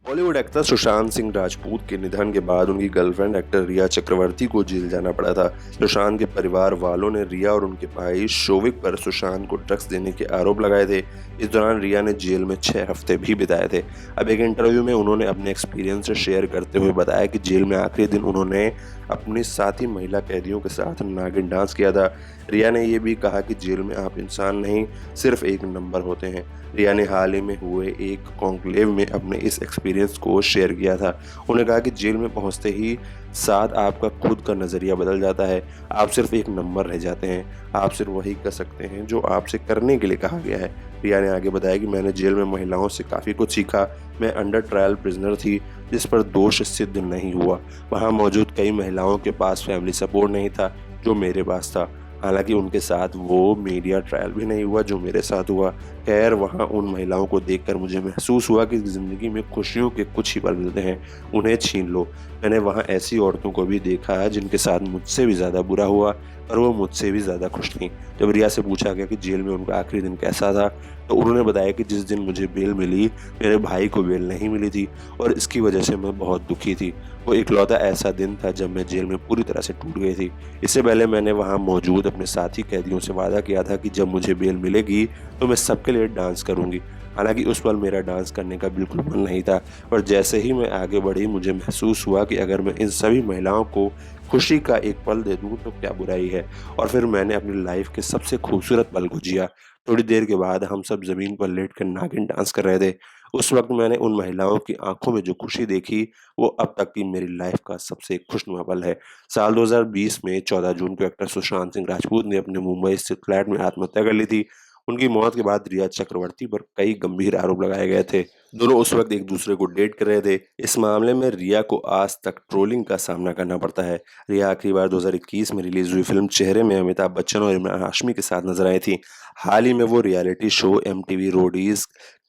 Bollywood actor Sushant Singh Rajput के निधन के बाद उनकी गर्लफ्रेंड एक्टर रिया चक्रवर्ती को जेल जाना पड़ा था। सुशांत के परिवार वालों ने रिया और उनके भाई शोविक पर सुशांत को ड्रग्स देने के आरोप लगाए थे। इस दौरान रिया ने जेल में 6 हफ्ते भी बिताए थे। अब एक इंटरव्यू में उन्होंने अपने एक्सपीरियंस शेयर करते हुए बताया कि जेल में आखिरी दिन उन्होंने अपनी साथी महिला कैदियों के साथ नागिन डांस किया था। रिया ने यह भी कहा कि जेल में आप इंसान नहीं, सिर्फ एक नंबर होते हैं। रिया ने हाल ही में हुए एक कॉन्क्लेव में अपने इस एक्सपीरियंस को शेयर किया था। उन्होंने कहा कि जेल में पहुंचते ही साथ आपका खुद का नज़रिया बदल जाता है। आप सिर्फ एक नंबर रह जाते हैं। आप सिर्फ वही कर सकते हैं जो आपसे करने के लिए कहा गया है। रिया ने आगे बताया कि मैंने जेल में महिलाओं से काफ़ी कुछ सीखा। मैं अंडर ट्रायल प्रिजनर थी जिस पर दोष सिद्ध नहीं हुआ। वहाँ मौजूद कई महिलाओं के पास फैमिली सपोर्ट नहीं था जो मेरे पास था। हालांकि उनके साथ वो मीडिया ट्रायल भी नहीं हुआ जो मेरे साथ हुआ। खैर, वहाँ उन महिलाओं को देखकर मुझे महसूस हुआ कि ज़िंदगी में खुशियों के कुछ ही पल मिलते हैं, उन्हें छीन लो। मैंने वहाँ ऐसी औरतों को भी देखा जिनके साथ मुझसे भी ज़्यादा बुरा हुआ, पर वो मुझसे भी ज़्यादा खुश थीं। जब रिया से पूछा गया कि जेल में उनका आखिरी दिन कैसा था, तो उन्होंने बताया कि जिस दिन मुझे बेल मिली, मेरे भाई को बेल नहीं मिली थी और इसकी वजह से मैं बहुत दुखी थी। वो इकलौता ऐसा दिन था जब मैं जेल में पूरी तरह से टूट गई थी। इससे पहले मैंने वहाँ मौजूद अपने साथी कैदियों से वादा किया था कि जब मुझे बेल मिलेगी तो मैं सबके लिए डांस करूँगी। हालाँकि उस पल मेरा डांस करने का बिल्कुल मन नहीं था, पर जैसे ही मैं आगे बढ़ी मुझे महसूस हुआ कि अगर मैं इन सभी महिलाओं को खुशी का एक पल दे दूँ तो क्या बुराई है। और फिर मैंने अपनी लाइफ के सबसे खूबसूरत पल को जिया। थोड़ी देर के बाद हम सब ज़मीन पर लेटकर नागिन डांस कर रहे थे। उस वक़्त मैंने उन महिलाओं की आँखों में जो खुशी देखी, वो अब तक की मेरी लाइफ का सबसे खुशनुमा पल है। साल 2020 में 14 जून को एक्टर सुशांत सिंह राजपूत ने अपने मुंबई स्थित फ्लैट में आत्महत्या कर ली थी। उनकी मौत के बाद रिया चक्रवर्ती पर कई गंभीर आरोप लगाए गए थे। दोनों उस वक्त एक दूसरे को डेट कर रहे थे। इस मामले में रिया को आज तक ट्रोलिंग का सामना करना पड़ता है। रिया आखिरी बार 2021 में रिलीज हुई फिल्म चेहरे में अमिताभ बच्चन और इमरान हाशमी के साथ नजर आई थी। हाल ही में वो रियलिटी शो एमटीवी रोडीज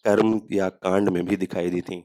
कर्म या कांड में भी दिखाई दी थी।